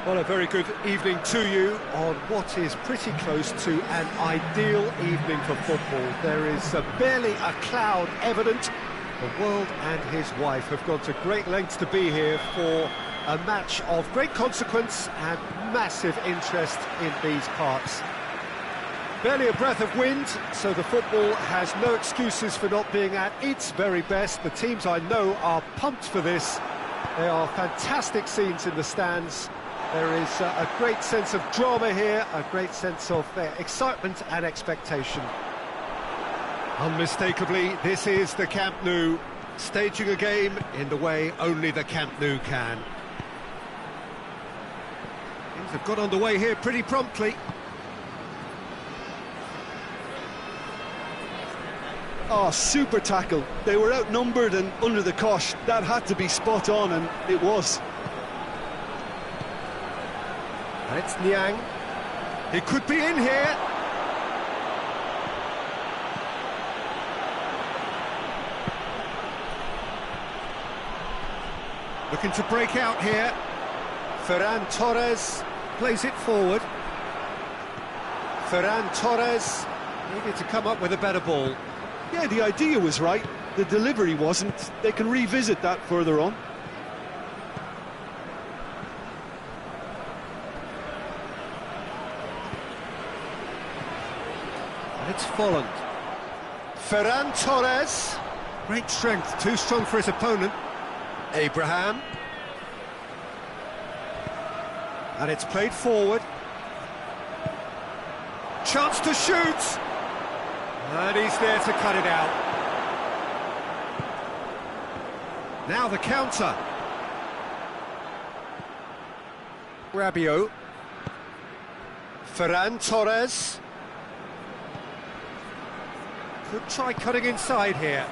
Well, a very good evening to you on what is pretty close to an ideal evening for football. There is barely a cloud evident. The world and his wife have gone to great lengths to be here for a match of great consequence and massive interest in these parts. Barely a breath of wind, so the football has no excuses for not being at its very best. The teams I know are pumped for this. There are fantastic scenes in the stands. There is a great sense of drama here, a great sense of excitement and expectation. Unmistakably, this is the Camp Nou, staging a game in the way only the Camp Nou can. Things have got underway here pretty promptly. Oh, super tackle. They were outnumbered and under the cosh. That had to be spot on, and it was. And it's Niang. He could be in here. Looking to break out here. Ferran Torres plays it forward. Ferran Torres needed to come up with a better ball. Yeah, the idea was right. The delivery wasn't. They can revisit that further on. And it's Folland. Ferran Torres. Great strength, too strong for his opponent. Abraham. And it's played forward. Chance to shoot! And he's there to cut it out. Now the counter. Rabiot. Ferran Torres. Could try cutting inside here.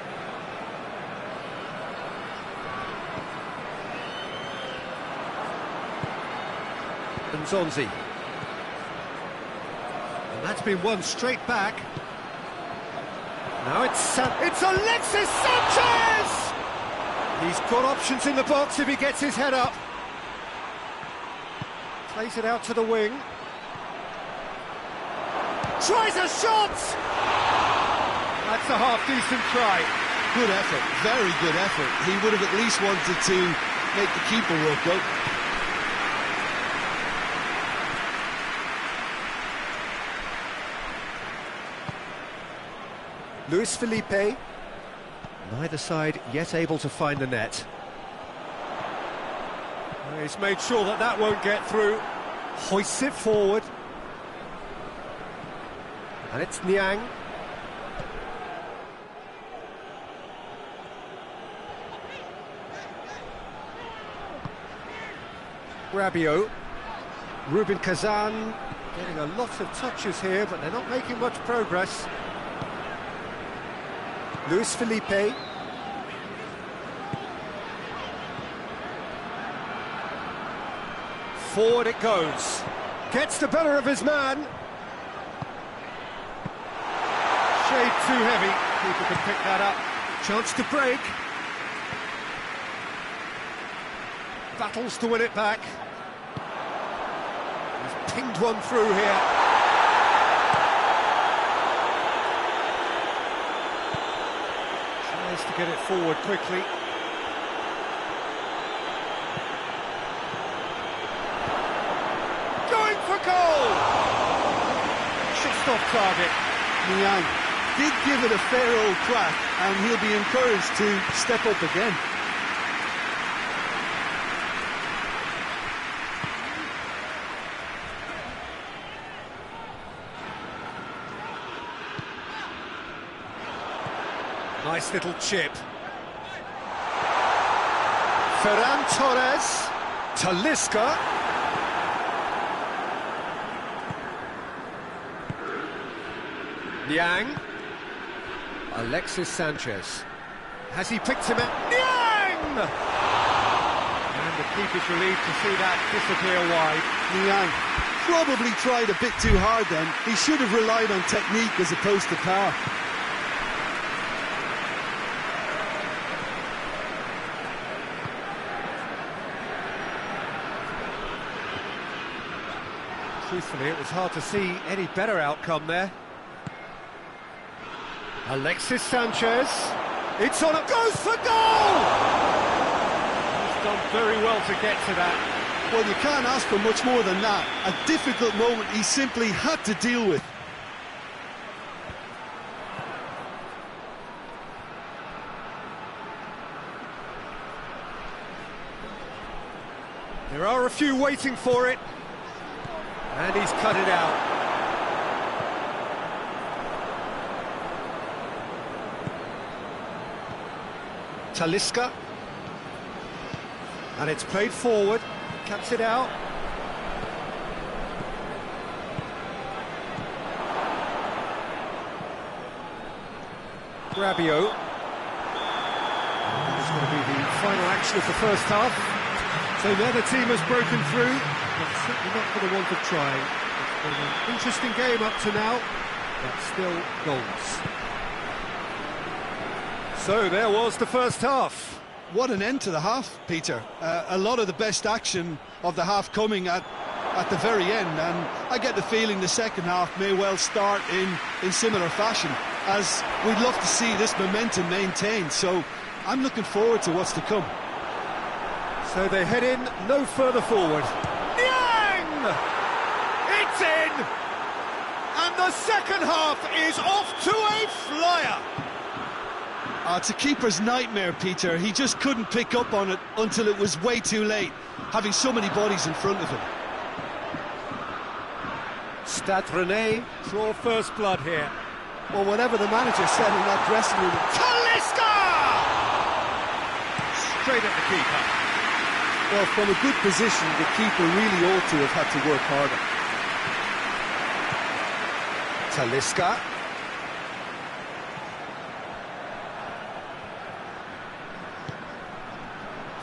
Nzonzi. And that's been won straight back. Now it's Alexis Sanchez! He's got options in the box if he gets his head up. Plays it out to the wing. Tries a shot! That's a half-decent try. Good effort, very good effort. He would have at least wanted to make the keeper walk out. Luis Felipe. Neither side yet able to find the net. He's made sure that that won't get through. Hoists it forward. And it's Niang. Rabiot. Rubin Kazan getting a lot of touches here, but they're not making much progress. Luis Felipe. Forward it goes. Gets the better of his man. Shade too heavy. Keeper can pick that up. Chance to break. Battles to win it back. He's pinged one through here. To get it forward quickly. Going for goal! Just off target. Niang did give it a fair old crack, and he'll be encouraged to step up again. Nice little chip. Ferran Torres. Talisca. Niang. Alexis Sanchez. Has he picked him up? Niang! And the keeper's relieved to see that disappear wide. Niang probably tried a bit too hard then. He should have relied on technique as opposed to power. Truthfully, it was hard to see any better outcome there. Alexis Sanchez. It's on, it goes for goal! He's done very well to get to that. Well, you can't ask for much more than that. A difficult moment he simply had to deal with. There are a few waiting for it. And he's cut it out. Talisca. And it's played forward. Cuts it out. Rabiot. This is going to be the final action of the first half. So there the team has broken through, but certainly not for the want of trying. It's been an interesting game up to now, but still goals. So there was the first half. What an end to the half, Peter. A lot of the best action of the half coming at the very end, and I get the feeling the second half may well start in similar fashion, as we'd love to see this momentum maintained, so I'm looking forward to what's to come. So they head in no further forward. Niang! It's in! And the second half is off to a flyer! It's a keeper's nightmare, Peter. He just couldn't pick up on it until it was way too late, having so many bodies in front of him. Stade Rennais draw first blood here. Well, whatever the manager said in that dressing room... Talisca! Straight at the keeper. Well, from a good position, the keeper really ought to have had to work harder. Talisca.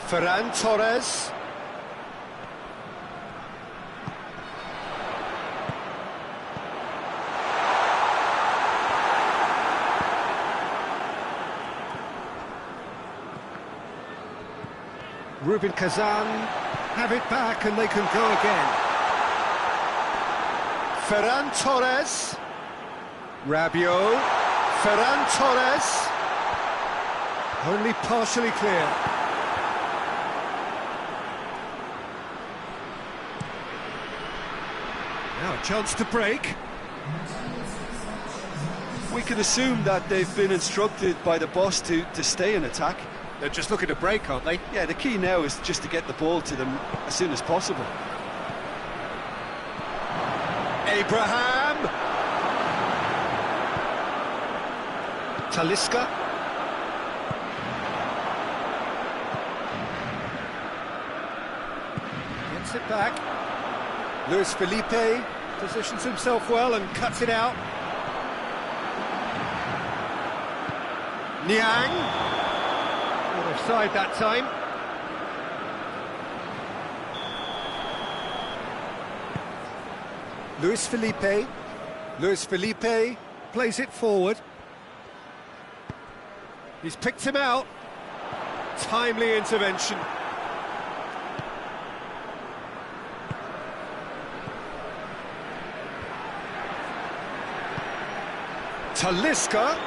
Ferran Torres. Rubin Kazan have it back and they can go again. Ferran Torres. Rabiot. Ferran Torres. Only partially clear. Now a chance to break. We can assume that they've been instructed by the boss to stay in attack. They're just looking to break, aren't they? Yeah, the key now is just to get the ball to them as soon as possible. Abraham! Talisca. Gets it back. Luis Felipe positions himself well and cuts it out. Niang. Not offside that time. Luis Felipe. Luis Felipe plays it forward. He's picked him out. Timely intervention. Talisca.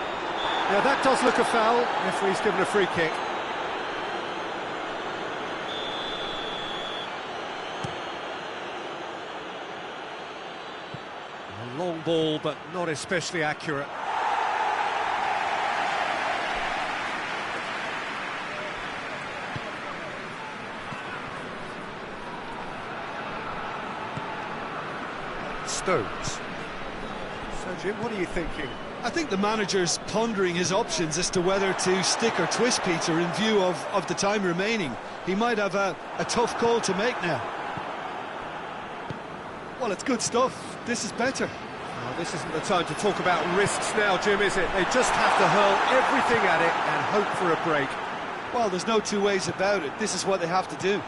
Now that does look a foul. Referee's given a free kick. A long ball, but not especially accurate. Stones. So Jim, what are you thinking? I think the manager's pondering his options as to whether to stick or twist Peter in view of the time remaining. He might have a tough call to make now. Well, it's good stuff. This is better. Well, this isn't the time to talk about risks now, Jim, is it? They just have to hurl everything at it and hope for a break. Well, there's no two ways about it. This is what they have to do.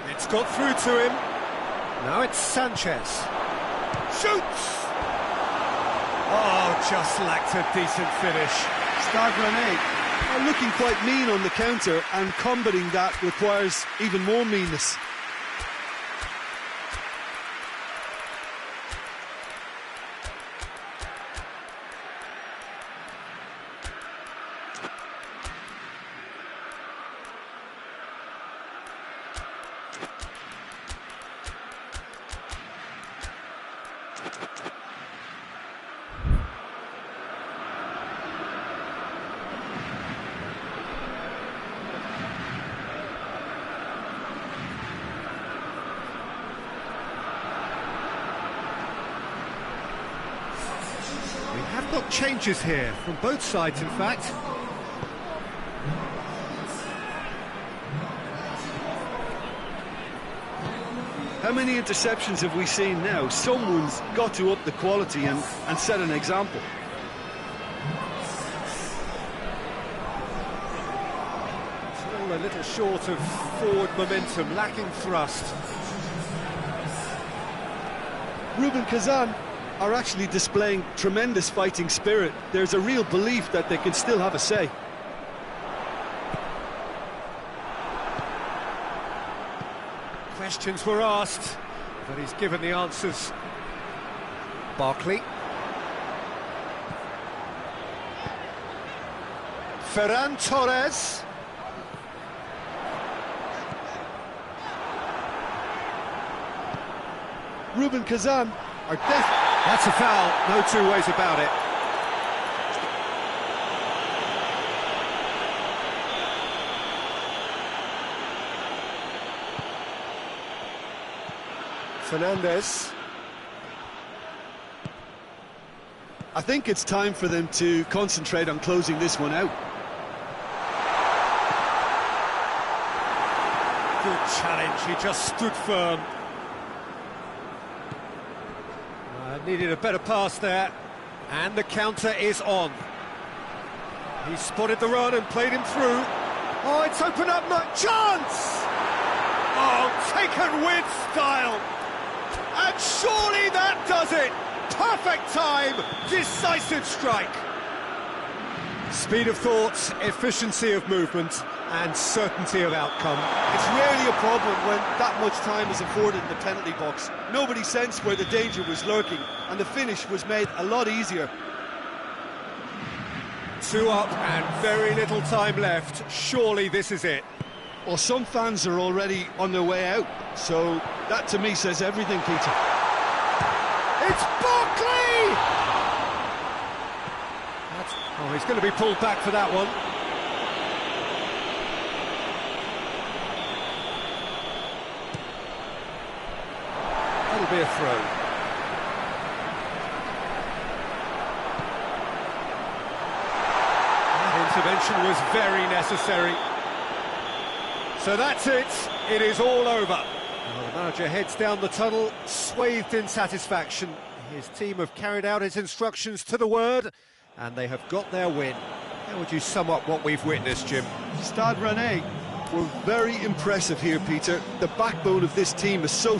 It's got through to him. Now it's Sanchez. Shoots! Oh, just lacked a decent finish. Stade Rennais Looking quite mean on the counter, and combating that requires even more meanness. We have got changes here, from both sides in fact. How many interceptions have we seen now? Someone's got to up the quality and set an example. Still a little short of forward momentum, lacking thrust. Rubin are actually displaying tremendous fighting spirit. There's a real belief that they can still have a say. Questions were asked, but he's given the answers. Barkley. Ferran Torres. Rubin are definitely... That's a foul, no two ways about it. Fernandez. I think it's time for them to concentrate on closing this one out. Good challenge, he just stood firm. Needed a better pass there, and the counter is on. He spotted the run and played him through. Oh, it's opened up, no chance! Oh, taken with style. And surely that does it. Perfect time, decisive strike. Speed of thought, efficiency of movement, and certainty of outcome. It's rarely a problem when that much time is afforded in the penalty box. Nobody sensed where the danger was lurking, and the finish was made a lot easier. 2 up and very little time left. Surely this is it. Well, some fans are already on their way out, so that to me says everything, Peter. It's Barkley! Oh, he's going to be pulled back for that one. That'll be a throw. That intervention was very necessary. So that's it. It is all over. Well, the manager heads down the tunnel, swathed in satisfaction. His team have carried out his instructions to the word, and they have got their win. How would you sum up what we've witnessed, Jim? Stade Rennais were very impressive here, Peter. The backbone of this team is so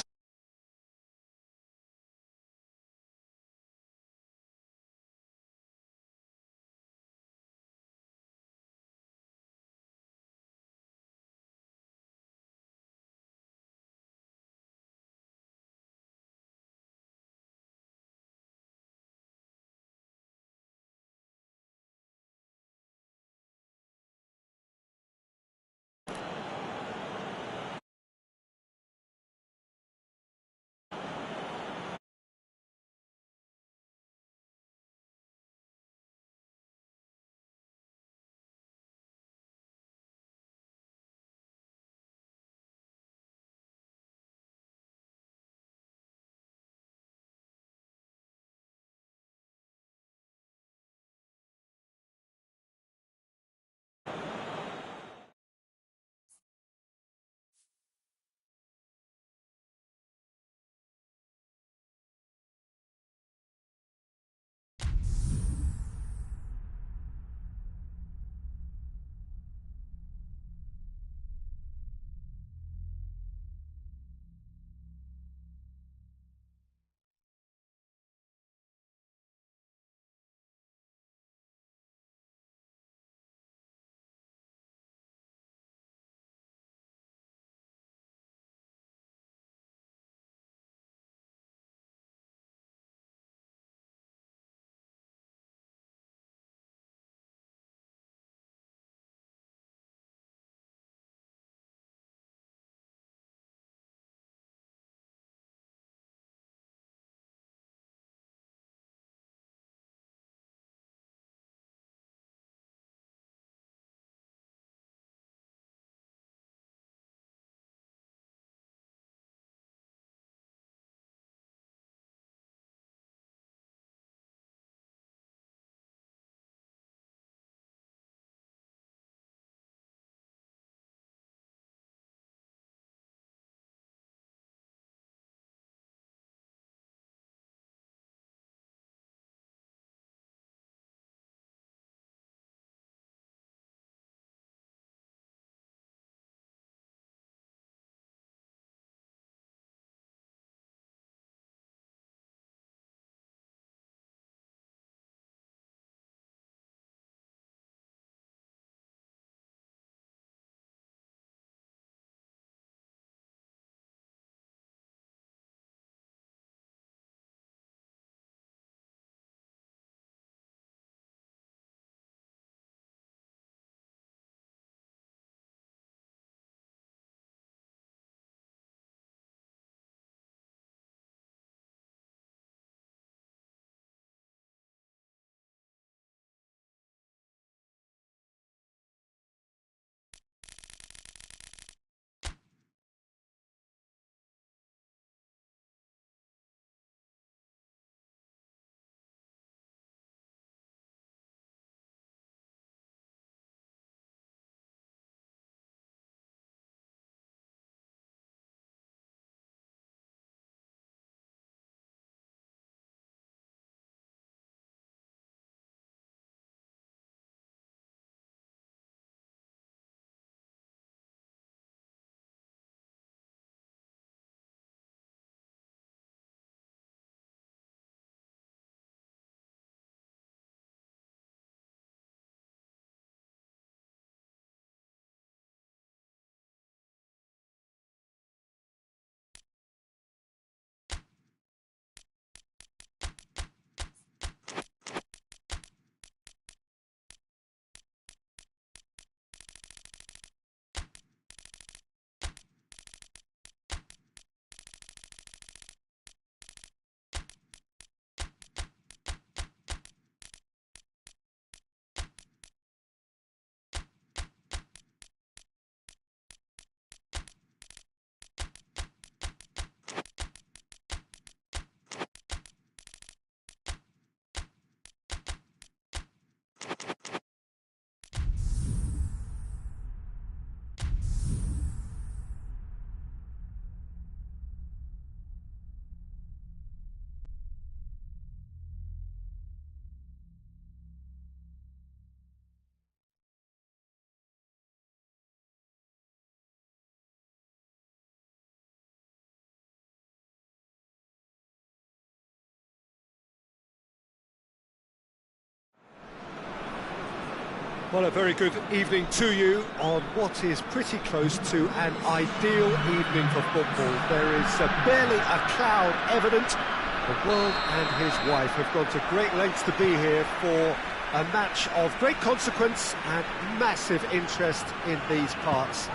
Well, a very good evening to you on what is pretty close to an ideal evening for football. There is barely a cloud evident. The world and his wife have gone to great lengths to be here for a match of great consequence and massive interest in these parts.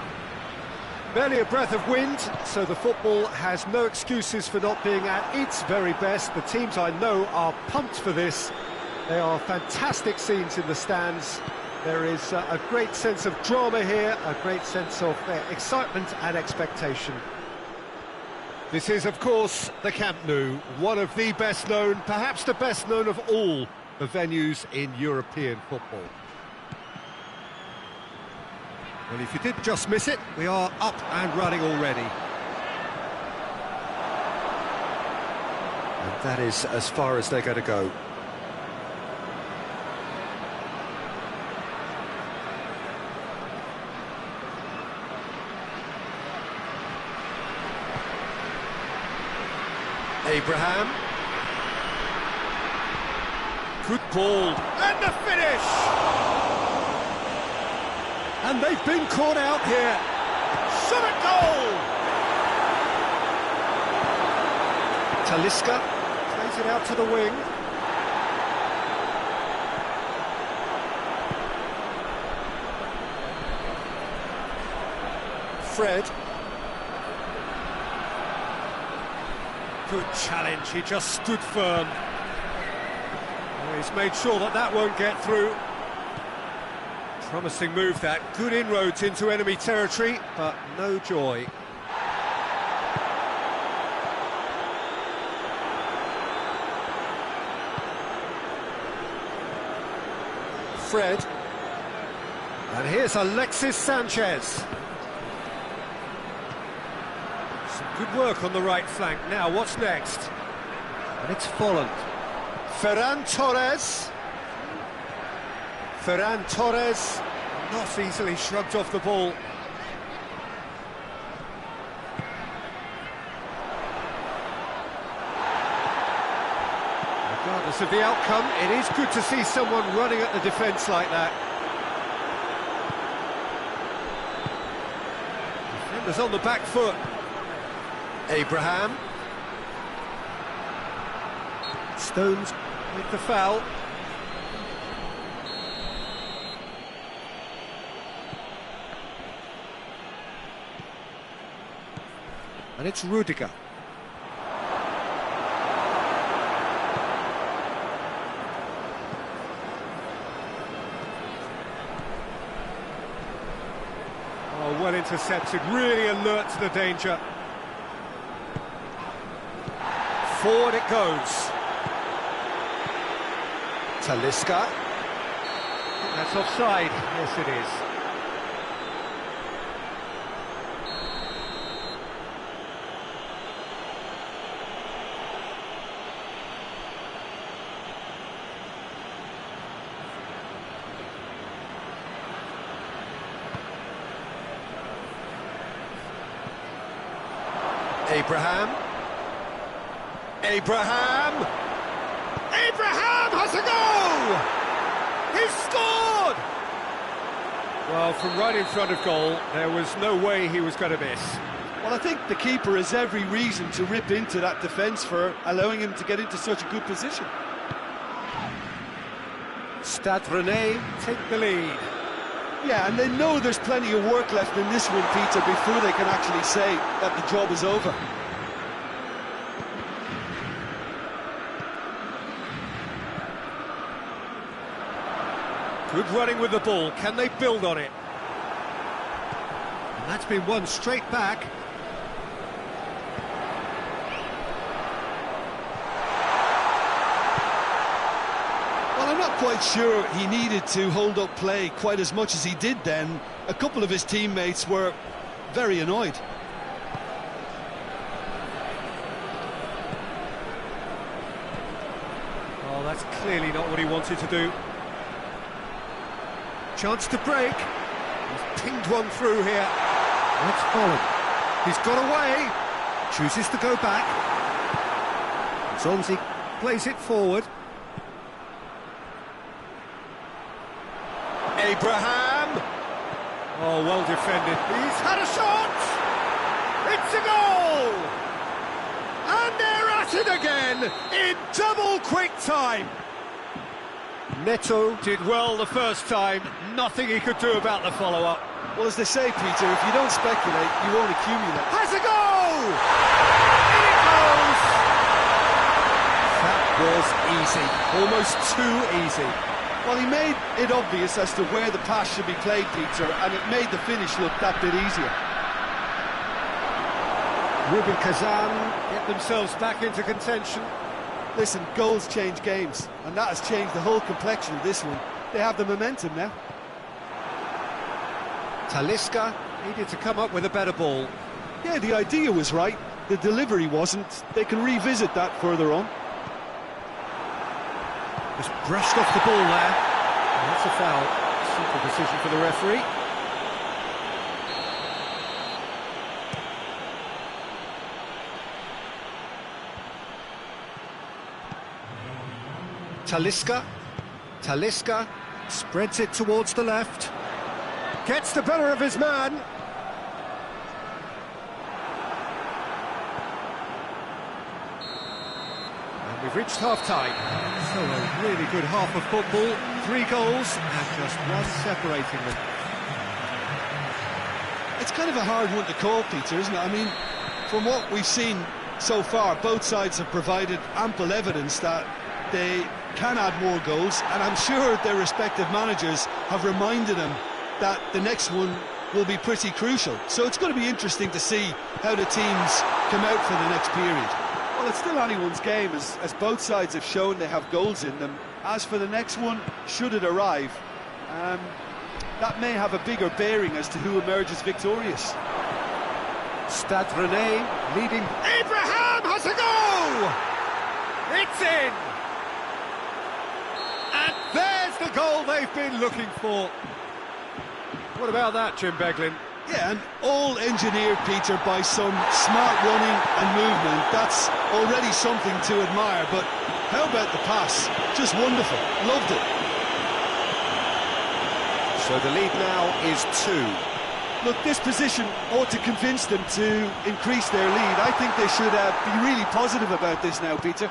Barely a breath of wind, so the football has no excuses for not being at its very best. The teams I know are pumped for this. They are fantastic scenes in the stands. There is a great sense of drama here, a great sense of excitement and expectation. This is, of course, the Camp Nou, one of the best known, perhaps the best known of all the venues in European football. Well, if you did just miss it, we are up and running already. And that is as far as they're going to go. Abraham. Good ball. And the finish! And they've been caught out here. Shot at goal! Talisca plays it out to the wing. Fred. Good challenge, he just stood firm. Oh, he's made sure that that won't get through. Promising move that, good inroads into enemy territory, but no joy. Fred. And here's Alexis Sanchez. Good work on the right flank. Now, what's next? And it's Folland. Ferran Torres. Ferran Torres not easily shrugged off the ball. Regardless of the outcome, it is good to see someone running at the defence like that. Defenders on the back foot. Abraham. Stones with the foul. And it's Rudiger. Oh, well intercepted, really alert to the danger. Forward it goes. Talisca. That's offside. Yes, it is. Abraham. Abraham! Abraham has a goal! He's scored! Well, from right in front of goal, there was no way he was going to miss. Well, I think the keeper has every reason to rip into that defence for allowing him to get into such a good position. Stade Rennais take the lead. Yeah, and they know there's plenty of work left in this one, Peter, before they can actually say that the job is over. Good running with the ball. Can they build on it? And that's been won straight back. Well, I'm not quite sure he needed to hold up play quite as much as he did then. A couple of his teammates were very annoyed. Oh, that's clearly not what he wanted to do. Chance to break. He's pinged one through here. That's Folland. He's got away. Chooses to go back. Zonzi plays it forward. Abraham! Oh, well defended. He's had a shot! It's a goal! And they're at it again in double quick time. Neto did well the first time, nothing he could do about the follow-up. Well, as they say, Peter, if you don't speculate, you won't accumulate. Has a goal! In it goes! That was easy, almost too easy. Well, he made it obvious as to where the pass should be played, Peter, and it made the finish look that bit easier. Rubin get themselves back into contention. Listen, goals change games, and that has changed the whole complexion of this one. They have the momentum now. Talisca needed to come up with a better ball. Yeah, the idea was right, the delivery wasn't. They can revisit that further on. Just brushed off the ball there. And that's a foul. Simple decision for the referee. Talisca spreads it towards the left. Gets the better of his man. And we've reached half-time. So a really good half of football. 3 goals and just one separating them. It's kind of a hard one to call, Peter, isn't it? I mean, from what we've seen so far, both sides have provided ample evidence that they can add more goals, and I'm sure their respective managers have reminded them that the next one will be pretty crucial. So it's going to be interesting to see how the teams come out for the next period. Well, it's still anyone's game, as both sides have shown they have goals in them. As for the next one, should it arrive, that may have a bigger bearing as to who emerges victorious. Stade Rennais leading. Abraham has a goal! It's in! And there's the goal they've been looking for. What about that, Jim Beglin? Yeah, and all engineered, Peter, by some smart running and movement. That's already something to admire, but how about the pass? Just wonderful. Loved it. So the lead now is 2. Look, this position ought to convince them to increase their lead. I think they should be really positive about this now, Peter.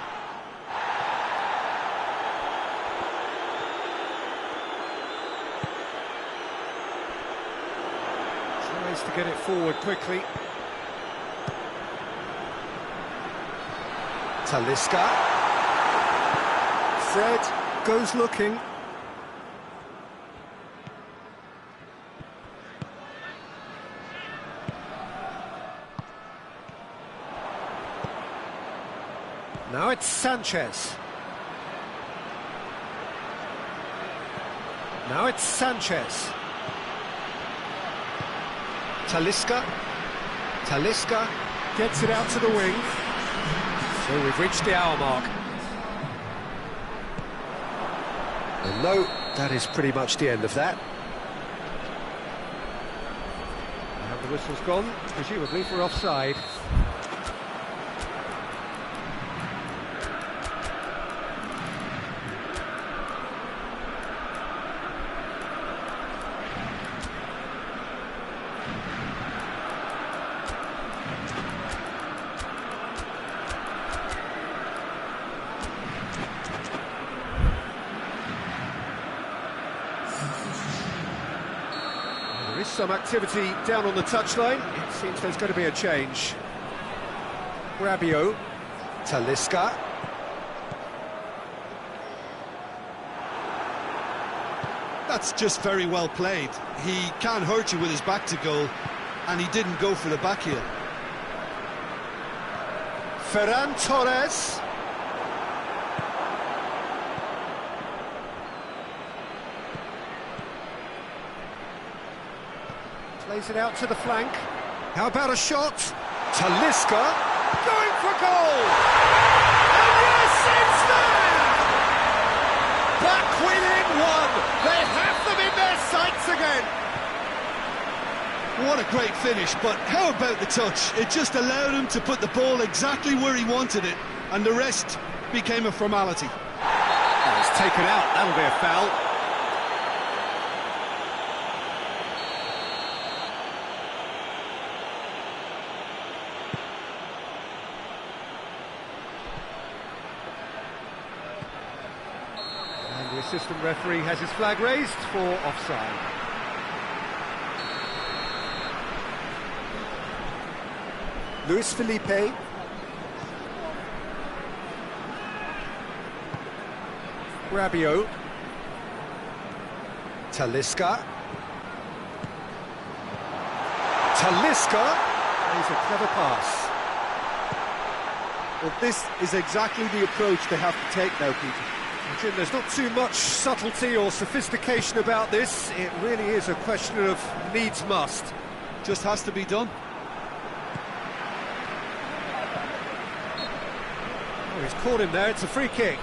Tries to get it forward quickly. Talisca. Fred goes looking. Now it's Sanchez. Now it's Sanchez. Talisca gets it out to the wing. So we've reached the hour mark. And no, that is pretty much the end of that. And the whistle's gone, presumably for offside. There is some activity down on the touchline. It seems there's going to be a change. Rabiot, Talisca. That's just very well played. He can't hurt you with his back to goal, and he didn't go for the back heel. Ferran Torres. Plays it out to the flank. How about a shot? Talisca going for goal! And yes, it's there! Back within 1. They have them in their sights again. What a great finish, but how about the touch? It just allowed him to put the ball exactly where he wanted it, and the rest became a formality. Oh, it's taken out. That'll be a foul. assistant referee has his flag raised for offside. Luis Felipe. Rabiot. Talisca. Plays a clever pass. Well, this is exactly the approach they have to take now, Peter. Jim, there's not too much subtlety or sophistication about this. It really is a question of needs must. Just has to be done. Oh, he's caught him there, it's a free kick.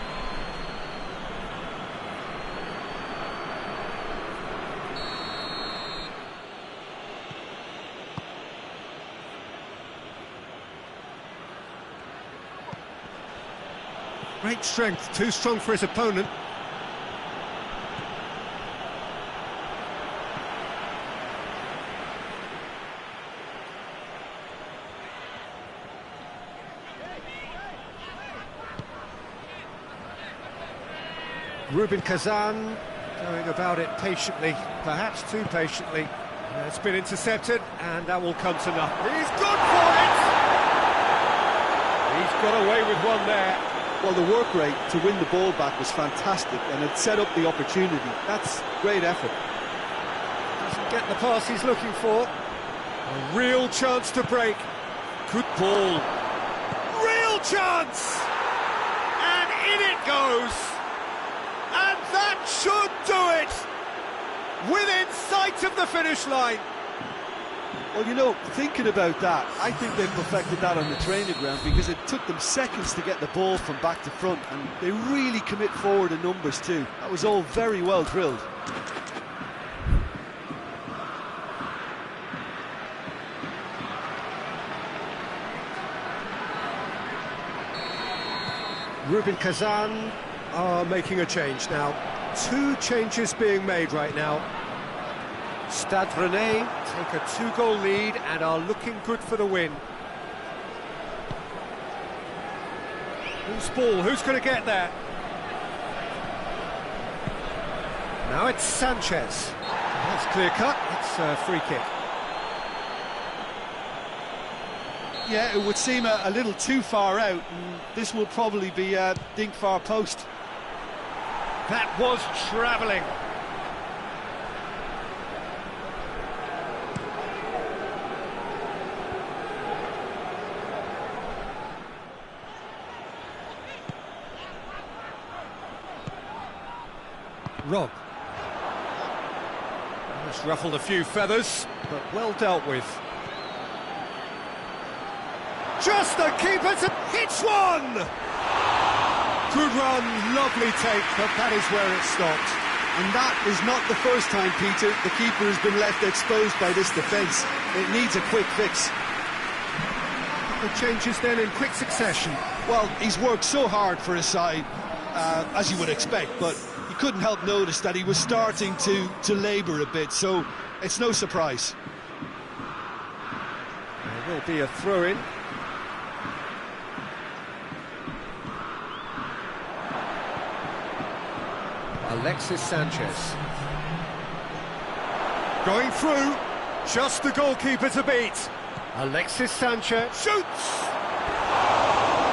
Great strength, too strong for his opponent. Rubin Kazan going about it patiently, perhaps too patiently. It's been intercepted, and that will come to nothing. He's good for it! He's got away with one there. Well, the work rate to win the ball back was fantastic, and it set up the opportunity. That's great effort. Doesn't get the pass he's looking for. A real chance to break. Good ball. Real chance! And in it goes! And that should do it! Within sight of the finish line. Well, you know, thinking about that, I think they perfected that on the training ground because it took them seconds to get the ball from back to front, and they really commit forward in numbers too. That was all very well drilled. Rubin Kazan are making a change now. 2 changes being made right now. Stade Rennais take a 2-goal lead and are looking good for the win. Who's ball? Who's going to get there? Now it's Sanchez. That's clear cut. It's a free kick. Yeah, it would seem a little too far out, and this will probably be a dink far post. That was travelling. Rob. That's ruffled a few feathers, but well dealt with. Just the keeper to hits one! Good run, lovely take, but that is where it stopped. And that is not the first time, Peter, the keeper has been left exposed by this defence. It needs a quick fix. The changes then in quick succession. Well, he's worked so hard for his side, as you would expect, but you couldn't help notice that he was starting to labour a bit, so it's no surprise. There will be a throw-in. Alexis Sanchez. Going through, just the goalkeeper to beat. Alexis Sanchez shoots!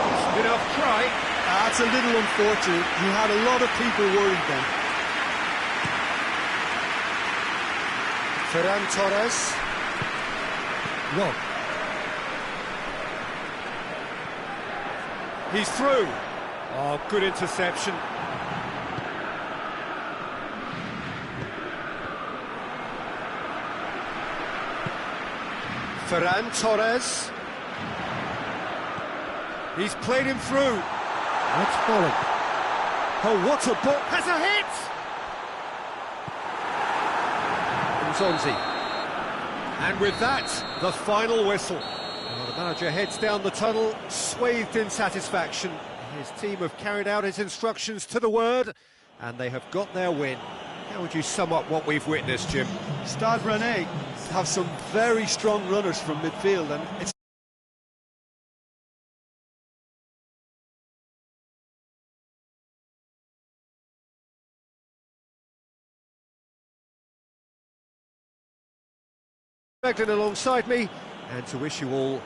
Isn't enough try. That's a little unfortunate. He had a lot of people worried then. Ferran Torres. Rob. He's through. Oh, good interception. Ferran Torres. He's played him through. That's falling. Oh, what a ball. Has a hit! Nzonzi. And with that, the final whistle. Well, the manager heads down the tunnel, swathed in satisfaction. His team have carried out his instructions to the word, and they have got their win. How would you sum up what we've witnessed, Jim? Stade Rennais have some very strong runners from midfield, and it's Beglin alongside me, and to wish you all